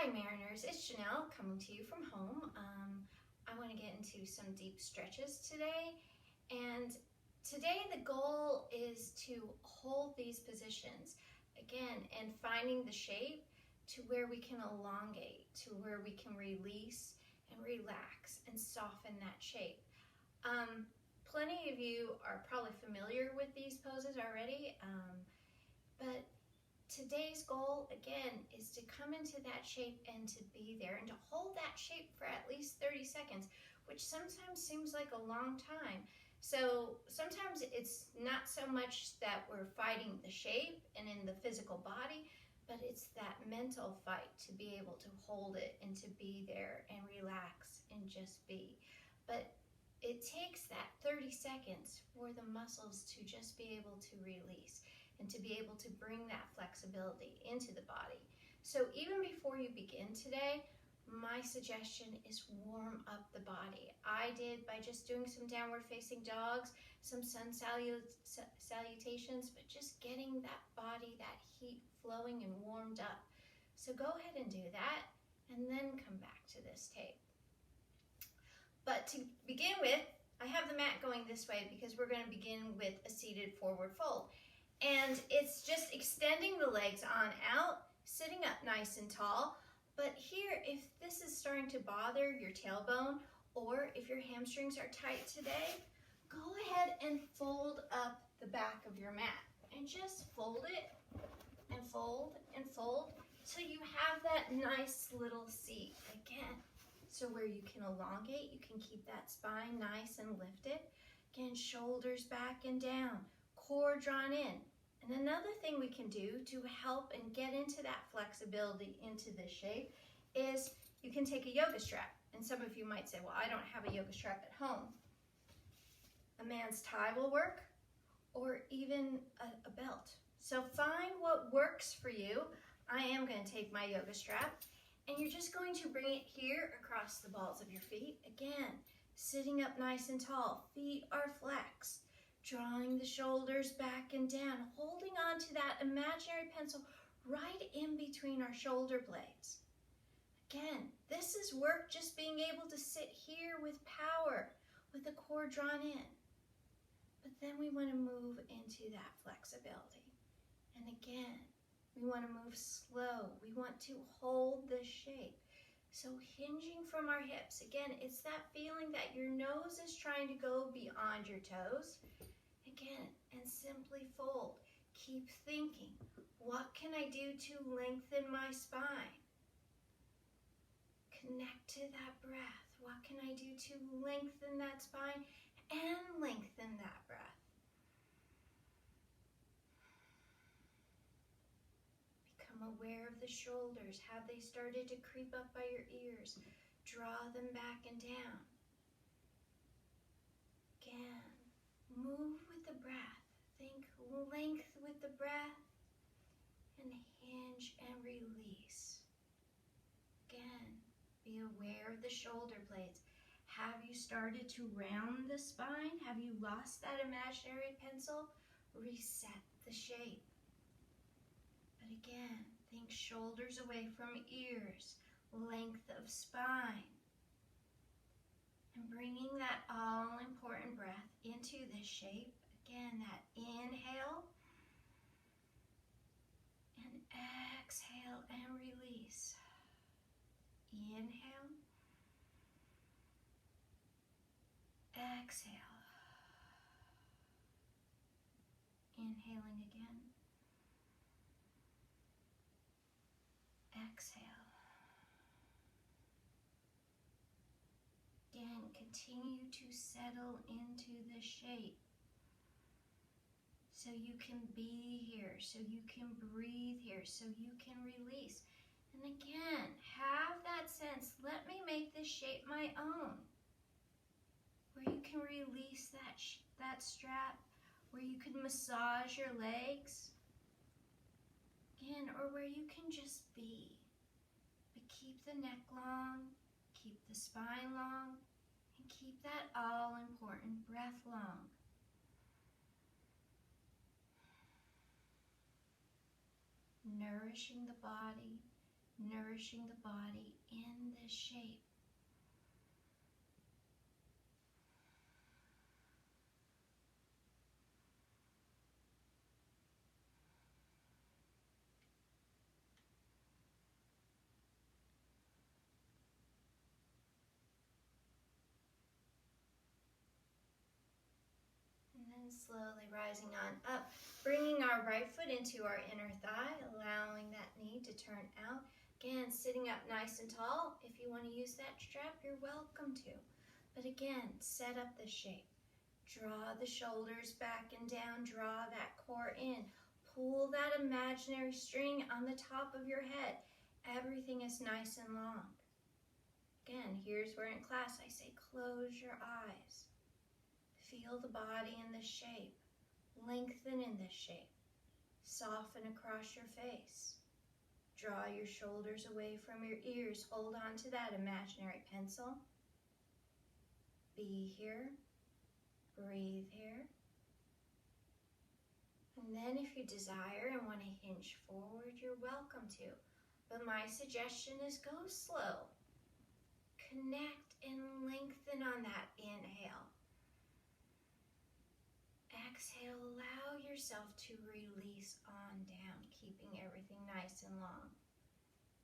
Hi Mariners, it's Janelle coming to you from home. I want to get into some deep stretches today, and today the goal is to hold these positions again and finding the shape to where we can elongate, to where we can release and relax and soften that shape. Plenty of you are probably familiar with these poses already, but today's goal, again, is to come into that shape and to be there and to hold that shape for at least 30 seconds, which sometimes seems like a long time. So sometimes it's not so much that we're fighting the shape and in the physical body, but it's that mental fight to be able to hold it and to be there and relax and just be. But it takes that 30 seconds for the muscles to just be able to release and to be able to bring that flexibility into the body. So even before you begin today, my suggestion is warm up the body. I did by just doing some downward facing dogs, some sun salutations, but just getting that body, that heat flowing and warmed up. So go ahead and do that and then come back to this tape. But to begin with, I have the mat going this way because we're going to begin with a seated forward fold. And it's just extending the legs on out, sitting up nice and tall. But here, if this is starting to bother your tailbone or if your hamstrings are tight today, go ahead and fold up the back of your mat and just fold it and fold and fold so you have that nice little seat again. So where you can elongate, you can keep that spine nice and lifted. Again, shoulders back and down, core drawn in. And another thing we can do to help and get into that flexibility into this shape is you can take a yoga strap. And some of you might say, well, I don't have a yoga strap at home. A man's tie will work, or even a belt. So find what works for you. I am going to take my yoga strap, and you're just going to bring it here across the balls of your feet. Again, sitting up nice and tall, feet are flexed. Drawing the shoulders back and down, holding on to that imaginary pencil right in between our shoulder blades. Again, this is work just being able to sit here with power, with the core drawn in. But then we want to move into that flexibility. And again, we want to move slow. We want to hold this shape. So hinging from our hips, again, it's that feeling that your nose is trying to go beyond your toes. Again, and simply fold. Keep thinking, what can I do to lengthen my spine? Connect to that breath. What can I do to lengthen that spine and lengthen that breath? Become aware of the shoulders. Have they started to creep up by your ears? Draw them back and down. Again, move with the breath. Think length with the breath and hinge and release. Again, be aware of the shoulder blades. Have you started to round the spine? Have you lost that imaginary pencil? Reset the shape. But again, think shoulders away from ears, length of spine. And bringing that all-important breath into this shape. Again, that inhale and exhale and release. Inhale, exhale. Inhaling again. Exhale. Again, continue to settle into the shape so you can be here, so you can breathe here, so you can release. And again, have that sense, let me make this shape my own, where you can release that strap, where you can massage your legs, again, or where you can just be. But keep the neck long, keep the spine long, and keep that all-important breath long. Nourishing the body, nourishing the body in this shape. And then slowly rising on up, bringing our right foot into our inner thigh, allowing that knee to turn out. Again, sitting up nice and tall. If you want to use that strap, you're welcome to. But again, set up the shape. Draw the shoulders back and down, draw that core in. Pull that imaginary string on the top of your head. Everything is nice and long. Again, here's where in class I say close your eyes. Feel the body in this shape. Lengthen in this shape. Soften across your face. Draw your shoulders away from your ears. Hold on to that imaginary pencil. Be here. Breathe here. And then if you desire and want to hinge forward, you're welcome to. But my suggestion is go slow. Connect and lengthen on that inhale. Exhale, allow yourself to release on down, keeping everything nice and long.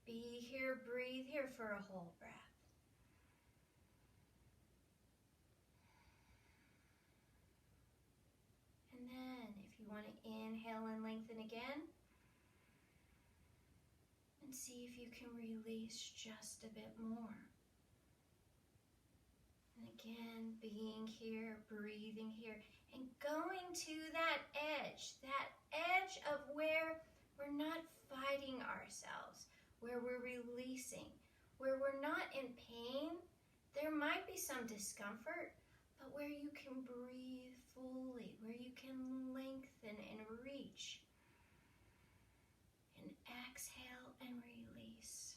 Be here, breathe here for a whole breath. And then if you want to inhale and lengthen again, and see if you can release just a bit more. And again, being here, breathing here, and going to that edge of where we're not fighting ourselves, where we're releasing, where we're not in pain. There might be some discomfort, but where you can breathe fully, where you can lengthen and reach. And exhale and release.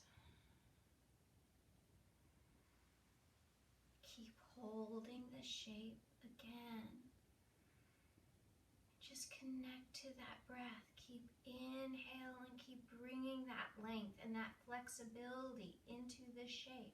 Keep holding the shape again. Just connect to that breath. Keep inhaling, keep bringing that length and that flexibility into the shape.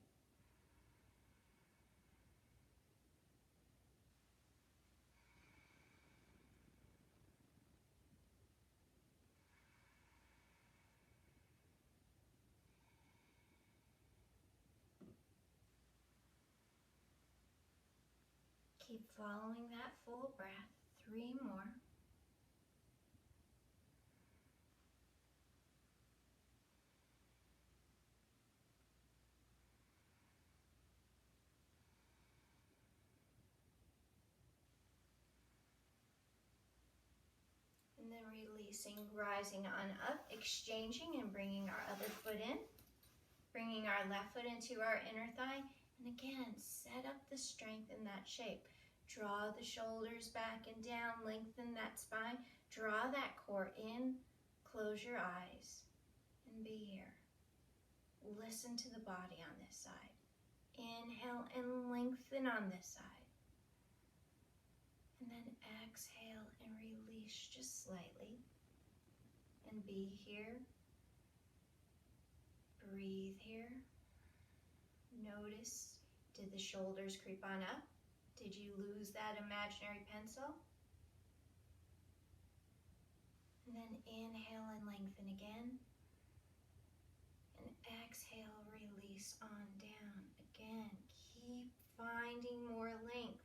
Keep following that full breath. 3 more. And then releasing, rising on up, exchanging and bringing our other foot in. Bringing our left foot into our inner thigh. And again, set up the strength in that shape. Draw the shoulders back and down, lengthen that spine. Draw that core in, close your eyes, and be here. Listen to the body on this side. Inhale and lengthen on this side. And then exhale and release just slightly. And be here. Breathe here. Notice, did the shoulders creep on up? Did you lose that imaginary pencil? And then inhale and lengthen again. And exhale, release on down. Again, keep finding more length.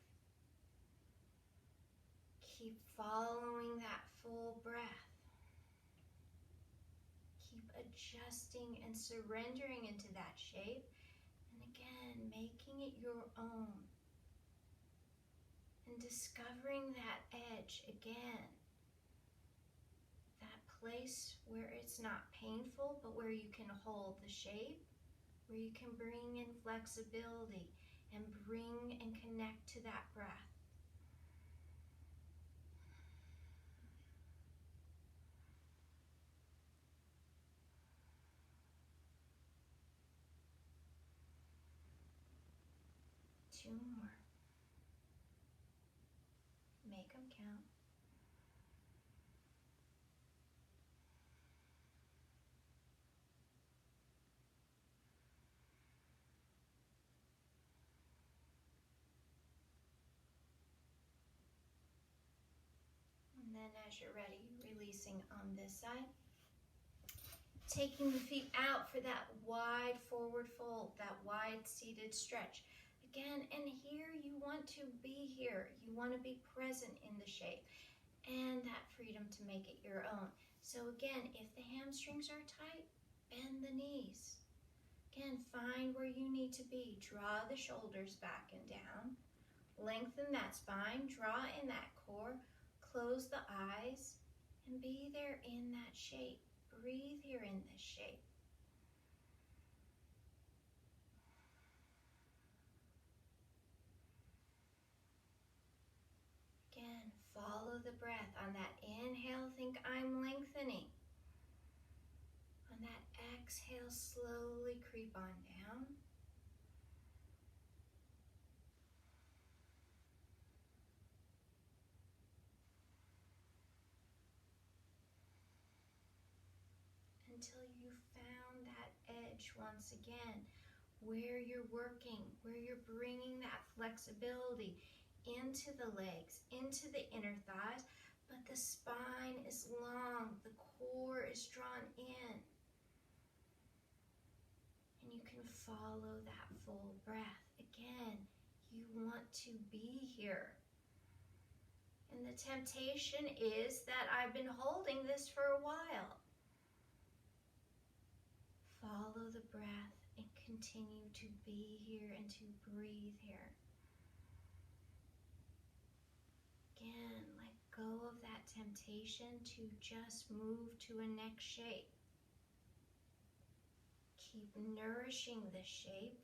Keep following that full breath. Keep adjusting and surrendering into that shape. And again, making it your own. And discovering that edge again. That place where it's not painful, but where you can hold the shape, where you can bring in flexibility and bring and connect to that breath. Two more. Make them count. then as you're ready, releasing on this side. Taking the feet out for that wide forward fold, that wide seated stretch. Again, and here you want to be here. You want to be present in the shape and that freedom to make it your own. So again, if the hamstrings are tight, bend the knees. Again, find where you need to be. Draw the shoulders back and down. Lengthen that spine, draw in that core, close the eyes, and be there in that shape. Breathe here in this shape. Again, follow the breath. On that inhale, think I'm lengthening. On that exhale, slowly creep on down. Until you found that edge once again, where you're working, where you're bringing that flexibility into the legs, into the inner thighs, but the spine is long, the core is drawn in. And you can follow that full breath. Again, you want to be here. And the temptation is that I've been holding this for a while. Follow the breath and continue to be here and to breathe here. Again, let go of that temptation to just move to a next shape. Keep nourishing the shape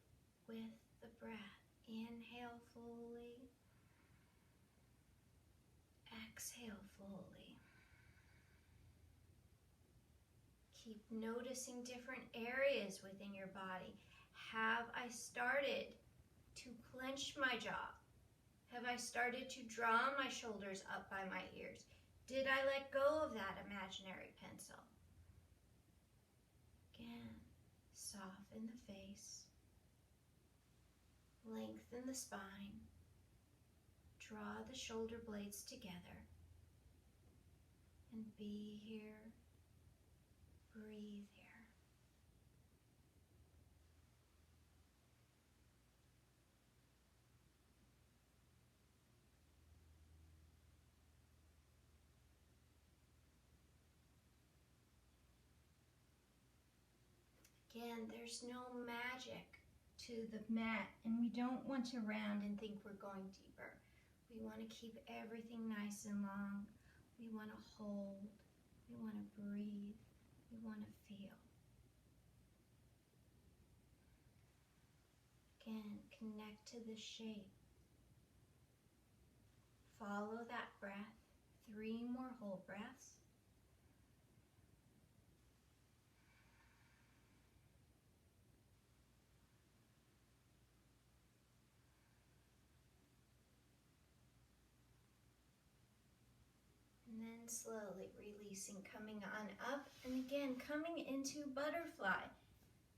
with the breath. Inhale fully. Exhale fully. Keep noticing different areas within your body. Have I started to clench my jaw? Have I started to draw my shoulders up by my ears? Did I let go of that imaginary pencil? Again, soften the face. Lengthen the spine. Draw the shoulder blades together. And be here. Breathe here. Again, there's no magic to the mat, and we don't want to round and think we're going deeper. We want to keep everything nice and long. We want to hold. We want to breathe. We want to feel. Again, connect to the shape. Follow that breath. 3 more whole breaths. And then slowly releasing, coming on up, and again coming into butterfly.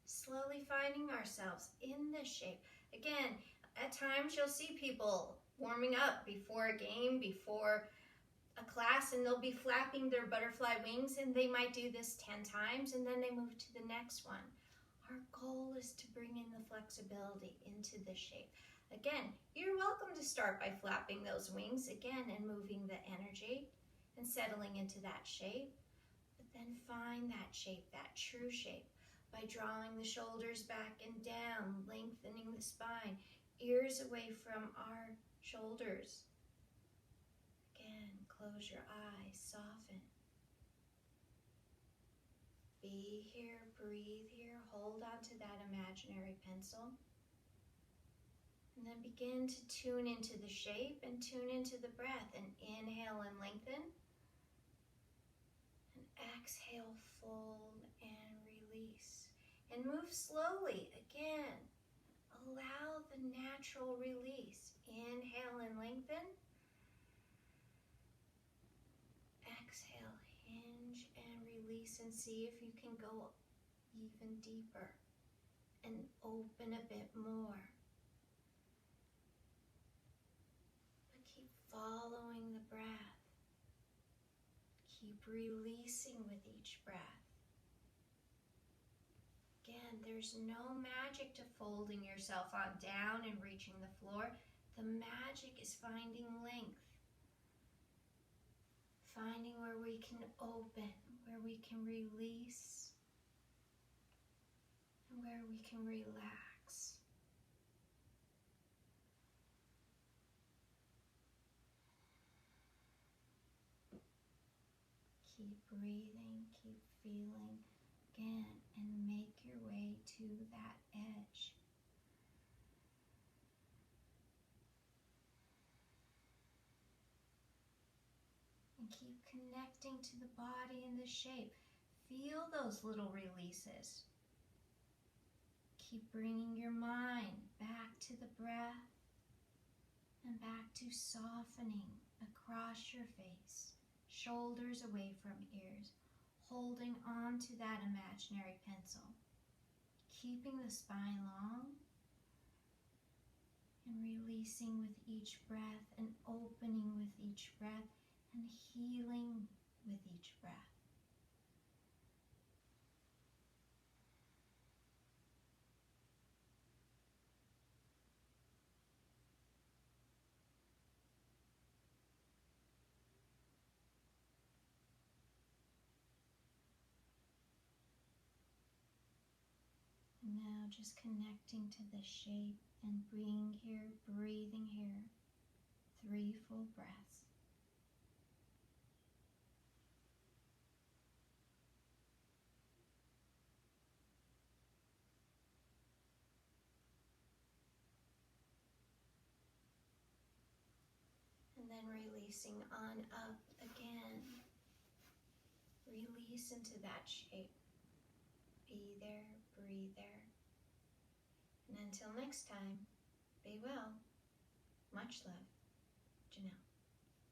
Slowly finding ourselves in this shape. Again, at times you'll see people warming up before a game, before a class, and they'll be flapping their butterfly wings, and they might do this 10 times and then they move to the next one. Our goal is to bring in the flexibility into the shape. Again, you're welcome to start by flapping those wings again and moving the energy and settling into that shape. But then find that shape, that true shape, by drawing the shoulders back and down, lengthening the spine, ears away from our shoulders. Again, close your eyes, soften. Be here, breathe here, hold on to that imaginary pencil. And then begin to tune into the shape and tune into the breath. And inhale and lengthen. And exhale, fold and release. And move slowly again. Allow the natural release. Inhale and lengthen. Exhale, hinge and release, and see if you can go even deeper and open a bit more. But keep following the breath. Keep releasing with each breath. Again, there's no magic to folding yourself on down and reaching the floor. The magic is finding length. Finding where we can open, where we can release, and where we can relax. Keep breathing, keep feeling again, and make your way to that edge. And keep connecting to the body and the shape. Feel those little releases. Keep bringing your mind back to the breath and back to softening across your face, shoulders away from ears, holding on to that imaginary pencil, keeping the spine long and releasing with each breath and opening with each breath and healing with each breath. And now just connecting to the shape and being here, breathing here. 3 full breaths. And then releasing on up again. Release into that shape. Be there, breathe there. And until next time, be well. Much love, Janelle.